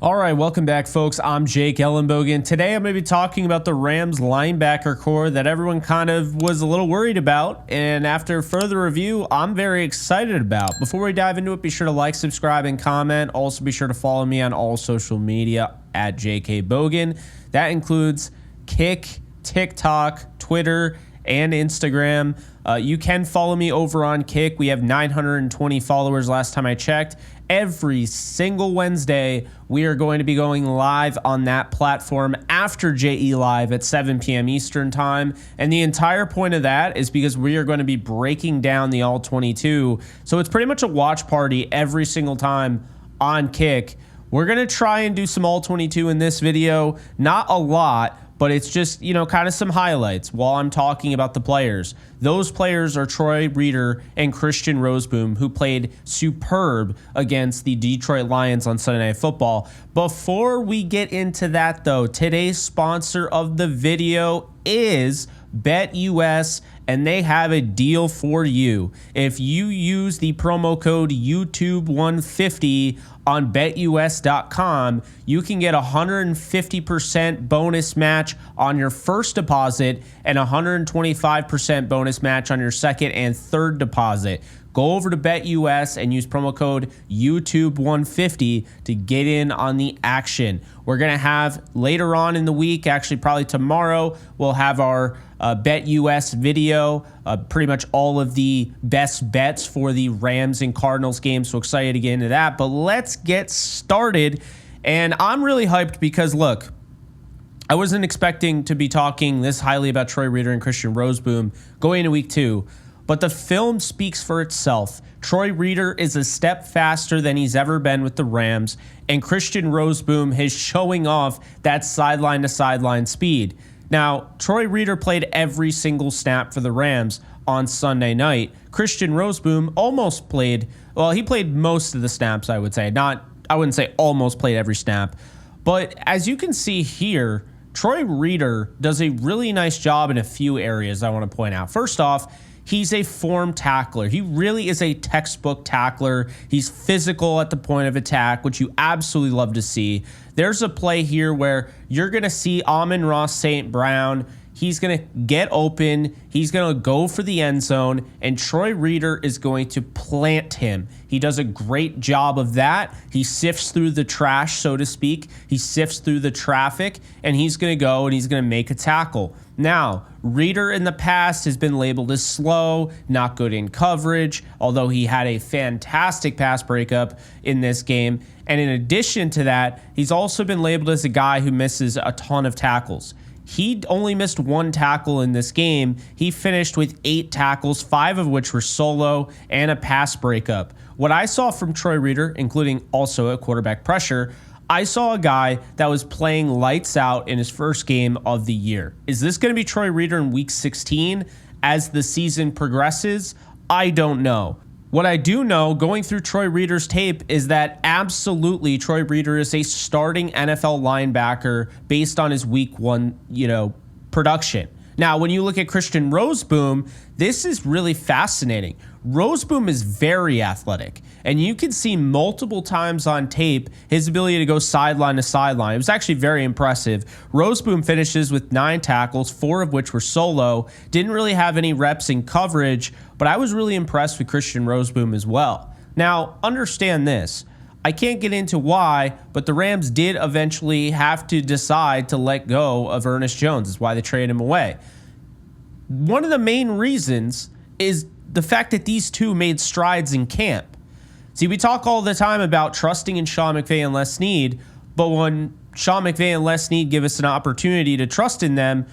All right, welcome back, folks. I'm Jake Ellenbogen. Today, I'm going to be talking about the Rams linebacker core that everyone kind of was a little worried about. And after further review, I'm very excited about. Before we dive into it, be sure to like, subscribe, and comment. Also, be sure to follow me on all social media at JKBogan. That includes Kick, TikTok, Twitter, and Instagram. You can follow me over on Kick. We have 920 followers last time I checked. Every single Wednesday, we are going to be going live on that platform after JE Live at 7 p.m. Eastern Time. And the entire point of that is because we are going to be breaking down the All-22. So it's pretty much a watch party every single time on Kick. We're going to try and do some All-22 in this video. Not a lot, but it's just, kind of some highlights while I'm talking about the players. Those players are Troy Reeder and Christian Rozeboom, who played superb against the Detroit Lions on Sunday Night Football. Before we get into that, though, today's sponsor of the video is BETUS, and they have a deal for you. If you use the promo code YouTube150 on betus.com, you can get a 150% bonus match on your first deposit and 125% bonus match on your second and third deposit. Go over to BETUS and use promo code YouTube150 to get in on the action. We're going to have later on in the week, actually probably tomorrow, we'll have our BETUS video, pretty much all of the best bets for the Rams and Cardinals game. So excited to get into that. But let's get started. And I'm really hyped because, look, I wasn't expecting to be talking this highly about Troy Reeder and Christian Rozeboom going into week 2. But the film speaks for itself. Troy Reeder is a step faster than he's ever been with the Rams, and Christian Rozeboom is showing off that sideline-to-sideline speed. Now, Troy Reeder played every single snap for the Rams on Sunday night. Christian Rozeboom almost played, well, he played most of the snaps, I would say. I wouldn't say almost played every snap. But as you can see here, Troy Reeder does a really nice job in a few areas I want to point out. First off, he's a formed tackler. He really is a textbook tackler. He's physical at the point of attack, which you absolutely love to see. There's a play here where you're going to see Amon-Ra St. Brown. He's going to get open. He's going to go for the end zone, and Troy Reeder is going to plant him. He does a great job of that. He sifts through the trash, so to speak. He sifts through the traffic, and he's going to go and he's going to make a tackle. Now, Reeder in the past has been labeled as slow, not good in coverage, although he had a fantastic pass breakup in this game. And in addition to that, he's also been labeled as a guy who misses a ton of tackles. He only missed 1 tackle in this game. He finished with 8 tackles, 5 of which were solo and a pass breakup. What I saw from Troy Reeder, including also a quarterback pressure, I saw a guy that was playing lights out in his first game of the year. Is this going to be Troy Reeder in week 16 as the season progresses? I don't know. What I do know, going through Troy Reeder's tape, is that absolutely Troy Reeder is a starting NFL linebacker based on his week 1, production. Now, when you look at Christian Rozeboom, this is really fascinating. Rozeboom is very athletic, and you can see multiple times on tape his ability to go sideline to sideline. It was actually very impressive. Rozeboom finishes with 9 tackles, 4 of which were solo. Didn't really have any reps in coverage, but I was really impressed with Christian Rozeboom as well. Now, understand this. I can't get into why, but the Rams did eventually have to decide to let go of Ernest Jones. That's why they traded him away. One of the main reasons is the fact that these two made strides in camp. See, we talk all the time about trusting in Sean McVay and Les Snead, but when Sean McVay and Les Snead give us an opportunity to trust in them,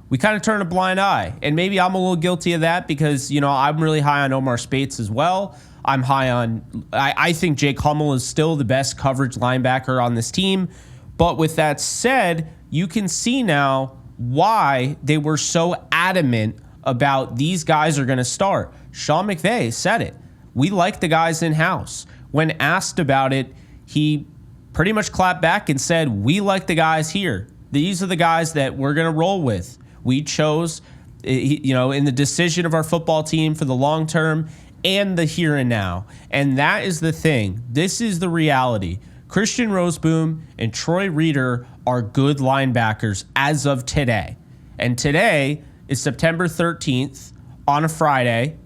we kind of turn a blind eye. And maybe I'm a little guilty of that because, I'm really high on Omar Speights as well. I'm high on, I think Jake Hummel is still the best coverage linebacker on this team. But with that said, you can see now why they were so adamant about these guys are going to start. Sean McVay said it. We like the guys in-house. When asked about it, he pretty much clapped back and said, we like the guys here. These are the guys that we're going to roll with. We chose, in the decision of our football team for the long term and the here and now. And that is the thing. This is the reality. Christian Rozeboom and Troy Reeder are good linebackers as of today. And today is September 13th on a Friday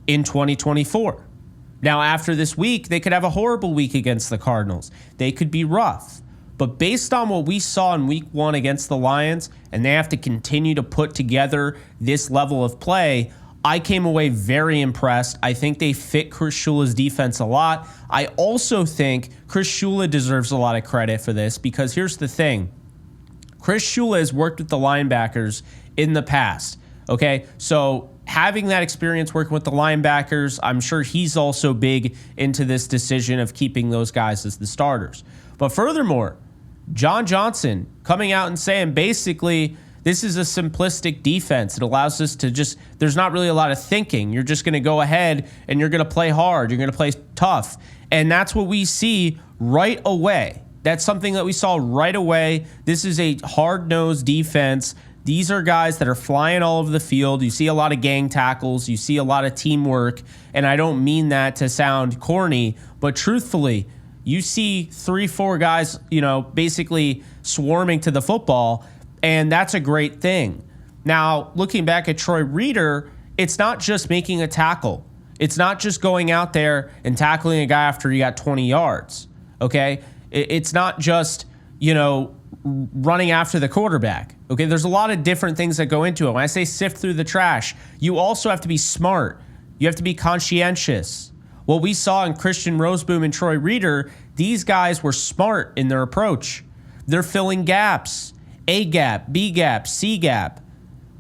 in 2024. Now, after this week, they could have a horrible week against the Cardinals. They could be rough. But based on what we saw in week 1 against the Lions, and they have to continue to put together this level of play, I came away very impressed. I think they fit Chris Shula's defense a lot. I also think Chris Shula deserves a lot of credit for this because here's the thing. Chris Shula has worked with the linebackers in the past, okay? So having that experience working with the linebackers, I'm sure he's also big into this decision of keeping those guys as the starters. But furthermore, John Johnson coming out and saying basically this is a simplistic defense. It allows us to just, there's not really a lot of thinking. You're just going to go ahead and you're going to play hard. You're going to play tough. And that's what we see right away. That's something that we saw right away. This is a hard-nosed defense. These are guys that are flying all over the field. You see a lot of gang tackles. You see a lot of teamwork. And I don't mean that to sound corny, but truthfully, you see 3-4 guys, basically swarming to the football, and that's a great thing. Now, looking back at Troy Reeder, it's not just making a tackle. It's not just going out there and tackling a guy after he got 20 yards, okay? It's not just, running after the quarterback, okay? There's a lot of different things that go into it. When I say sift through the trash, you also have to be smart. You have to be conscientious. What we saw in Christian Rozeboom and Troy Reeder, these guys were smart in their approach. They're filling gaps, A gap, B gap, C gap.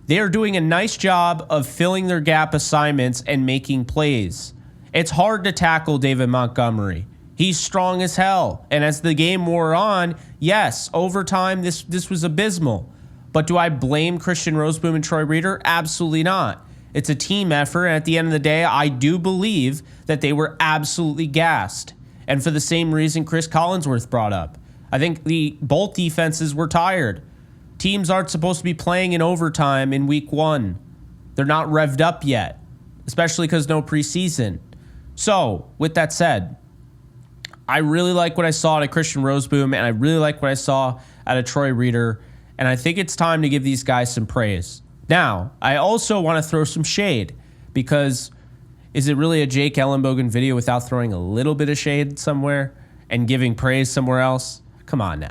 They are doing a nice job of filling their gap assignments and making plays. It's hard to tackle David Montgomery. He's strong as hell. And as the game wore on, yes, over time, this was abysmal. But do I blame Christian Rozeboom and Troy Reeder? Absolutely not. It's a team effort, and at the end of the day, I do believe that they were absolutely gassed. And for the same reason Chris Collinsworth brought up. I think both defenses were tired. Teams aren't supposed to be playing in overtime in week 1. They're not revved up yet, especially because no preseason. So, with that said, I really like what I saw out of Christian Rozeboom, and I really like what I saw out of Troy Reeder, and I think it's time to give these guys some praise. Now, I also want to throw some shade because is it really a Jake Ellenbogen video without throwing a little bit of shade somewhere and giving praise somewhere else? Come on now.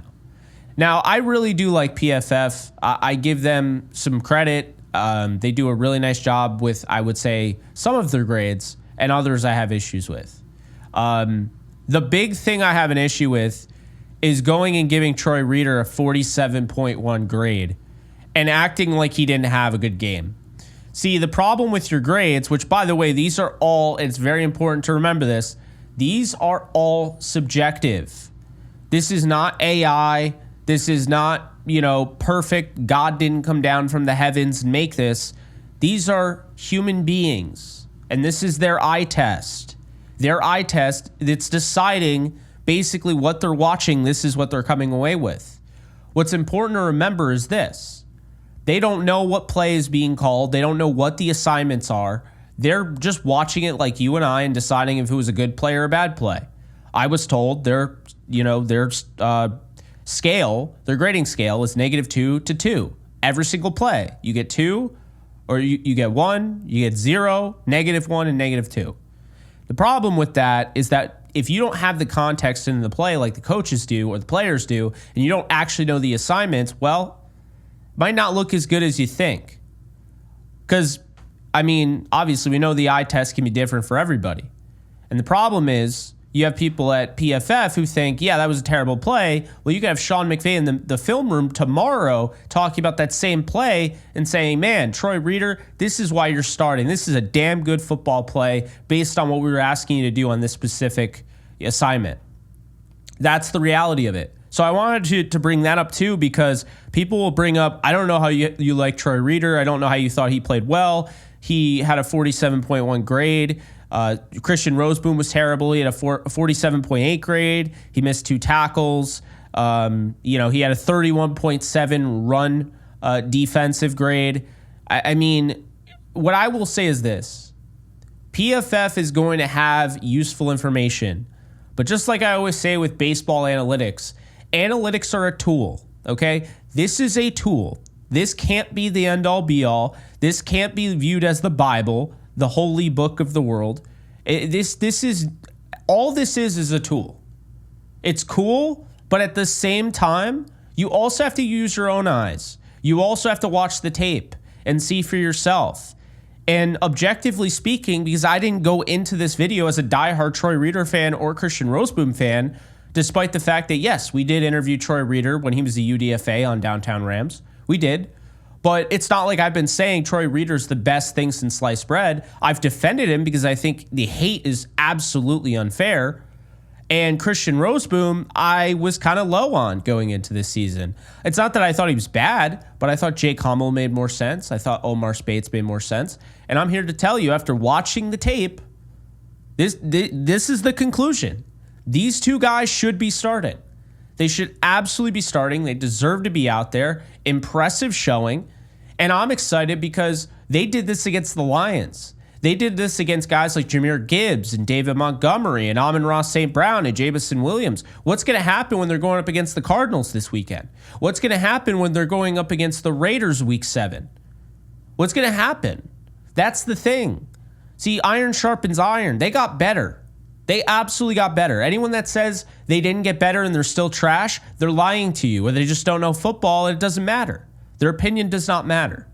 Now, I really do like PFF. I give them some credit. They do a really nice job with, I would say, some of their grades, and others I have issues with. The big thing I have an issue with is going and giving Troy Reeder a 47.1 grade and acting like he didn't have a good game. See, the problem with your grades, which, by the way, these are all, it's very important to remember this, these are all subjective. This is not AI. This is not, perfect. God didn't come down from the heavens and make this. These are human beings, and this is their eye test. Their eye test that's deciding basically what they're watching. This is what they're coming away with. What's important to remember is this. They don't know what play is being called. They don't know what the assignments are. They're just watching it like you and I and deciding if it was a good play or a bad play. I was told their scale, their grading scale is -2 to 2. Every single play. You get 2, or you get 1, you get 0, -1, and -2. The problem with that is that if you don't have the context in the play like the coaches do or the players do, and you don't actually know the assignments, well, might not look as good as you think. Because, obviously we know the eye test can be different for everybody. And the problem is you have people at PFF who think, yeah, that was a terrible play. Well, you can have Sean McVay in the film room tomorrow talking about that same play and saying, man, Troy Reeder, this is why you're starting. This is a damn good football play based on what we were asking you to do on this specific assignment. That's the reality of it. So I wanted to bring that up too, because people will bring up, I don't know how you like Troy Reeder. I don't know how you thought he played well. He had a 47.1 grade. Christian Rozeboom was terrible. He had a 47.8 grade. He missed 2 tackles. He had a 31.7 run defensive grade. What I will say is this. PFF is going to have useful information, But just like I always say with baseball analytics, analytics are a tool, okay? This is a tool. This can't be the end-all be-all. This can't be viewed as the Bible, the holy book of the world. This is all this is a tool. It's cool, but at the same time, you also have to use your own eyes. You also have to watch the tape and see for yourself. And objectively speaking, because I didn't go into this video as a diehard Troy Reeder fan or Christian Rozeboom fan, despite the fact that, yes, we did interview Troy Reeder when he was the UDFA on Downtown Rams. We did. But it's not like I've been saying Troy Reeder's the best thing since sliced bread. I've defended him because I think the hate is absolutely unfair. And Christian Rozeboom, I was kind of low on going into this season. It's not that I thought he was bad, but I thought Jake Hummel made more sense. I thought Omar Speights made more sense. And I'm here to tell you, after watching the tape, this is the conclusion. These two guys should be started. They should absolutely be starting. They deserve to be out there. Impressive showing. And I'm excited because they did this against the Lions. They did this against guys like Jahmyr Gibbs and David Montgomery and Amon-Ra St. Brown and Jamison Williams. What's going to happen when they're going up against the Cardinals this weekend? What's going to happen when they're going up against the Raiders week 7? What's going to happen? That's the thing. See, iron sharpens iron. They got better. They absolutely got better. Anyone that says they didn't get better and they're still trash, they're lying to you, or they just don't know football, and it doesn't matter. Their opinion does not matter.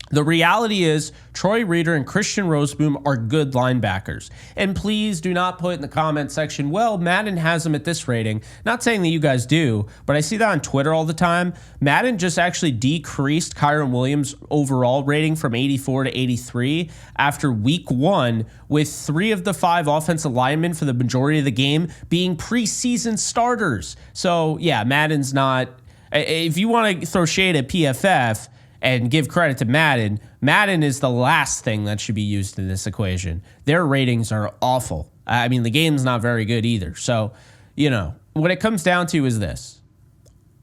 The reality is Troy Reeder and Christian Rozeboom are good linebackers. And please do not put in the comment section, well, Madden has them at this rating. Not saying that you guys do, but I see that on Twitter all the time. Madden just actually decreased Kyron Williams' overall rating from 84 to 83 after week 1, with 3 of the 5 offensive linemen for the majority of the game being preseason starters. So, yeah, Madden's not... If you want to throw shade at PFF and give credit to Madden, Madden is the last thing that should be used in this equation. Their ratings are awful. I mean, the game's not very good either. So, you know, what it comes down to is this.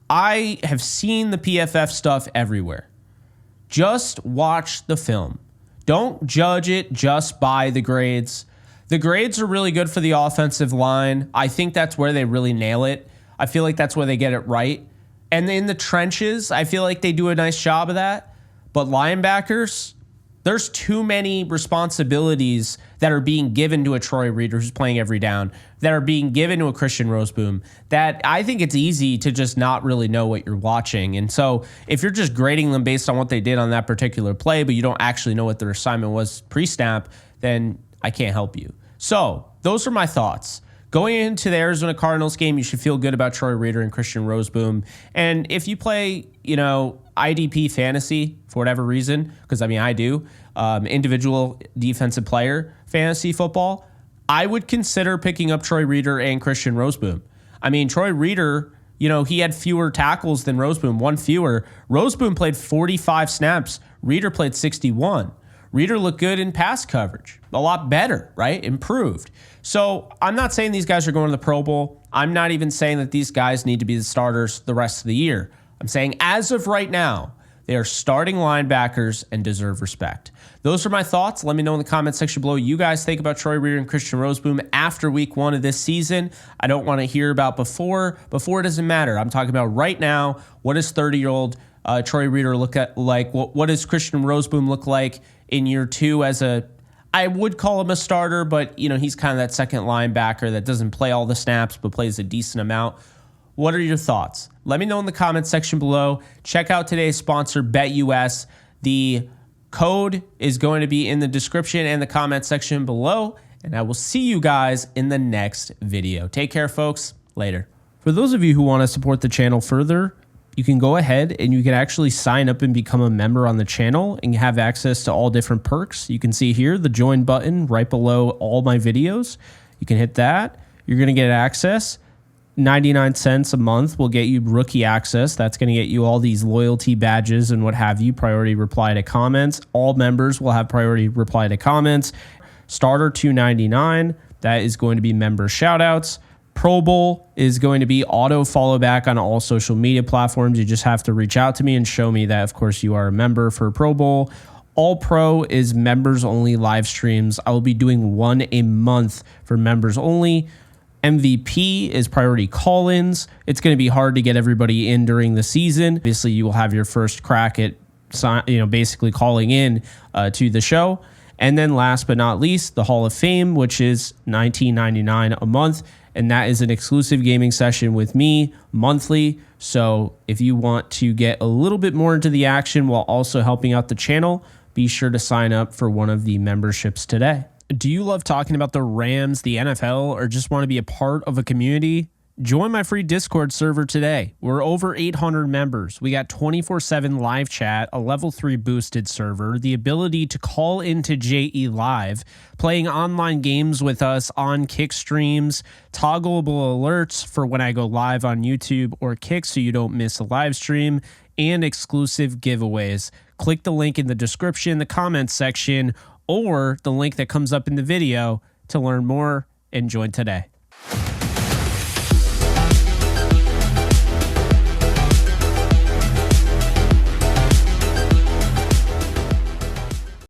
I have seen the PFF stuff everywhere. Just watch the film. Don't judge it just by the grades. The grades are really good for the offensive line. I think that's where they really nail it. I feel like that's where they get it right. And in the trenches, I feel like they do a nice job of that. But linebackers, there's too many responsibilities that are being given to a Troy Reeder who's playing every down, that are being given to a Christian Rozeboom, that I think it's easy to just not really know what you're watching. And so if you're just grading them based on what they did on that particular play, but you don't actually know what their assignment was pre-snap, then I can't help you. So those are my thoughts. Going into the Arizona Cardinals game, you should feel good about Troy Reeder and Christian Rozeboom. And if you play, IDP fantasy for whatever reason, because I mean I do, individual defensive player fantasy football, I would consider picking up Troy Reeder and Christian Rozeboom. I mean, Troy Reeder, he had fewer tackles than Rozeboom, 1 fewer. Rozeboom played 45 snaps. Reeder played 61. Reeder looked good in pass coverage. A lot better, right? Improved. So I'm not saying these guys are going to the Pro Bowl. I'm not even saying that these guys need to be the starters the rest of the year. I'm saying as of right now, they are starting linebackers and deserve respect. Those are my thoughts. Let me know in the comment section below what you guys think about Troy Reeder and Christian Rozeboom after week 1 of this season. I don't want to hear about before. Before doesn't matter. I'm talking about right now. What does 30-year-old Troy Reeder look like? What does Christian Rozeboom look like in year 2 as I would call him a starter, but he's kind of that second linebacker that doesn't play all the snaps but plays a decent amount. What are your thoughts? Let me know in the comment section below. Check out today's sponsor, BETUS. The code is going to be in the description and the comment section below, and I will see you guys in the next video. Take care, folks. Later. For those of you who want to support the channel further, you can go ahead and you can actually sign up and become a member on the channel and have access to all different perks. You can see here the join button right below all my videos. You can hit that. You're going to get access. 99 cents a month will get you rookie access. That's going to get you all these loyalty badges and what have you, priority reply to comments. All members will have priority reply to comments. Starter $2.99. That is going to be member shoutouts. Pro Bowl is going to be auto follow back on all social media platforms. You just have to reach out to me and show me that, of course, you are a member for Pro Bowl. All Pro is members only live streams. I will be doing 1 a month for members only. MVP is priority call-ins. It's going to be hard to get everybody in during the season. Obviously, you will have your first crack at basically calling in to the show. And then last but not least, the Hall of Fame, which is $19.99 a month. And that is an exclusive gaming session with me monthly. So if you want to get a little bit more into the action while also helping out the channel, be sure to sign up for one of the memberships today. Do you love talking about the Rams, the NFL, or just want to be a part of a community? Join my free Discord server today. We're over 800 members. We got 24/7 live chat, a level 3 boosted server, the ability to call into JE Live, playing online games with us on Kick streams, toggleable alerts for when I go live on YouTube or Kick so you don't miss a live stream, and exclusive giveaways. Click the link in the description, the comments section, or the link that comes up in the video to learn more and join today.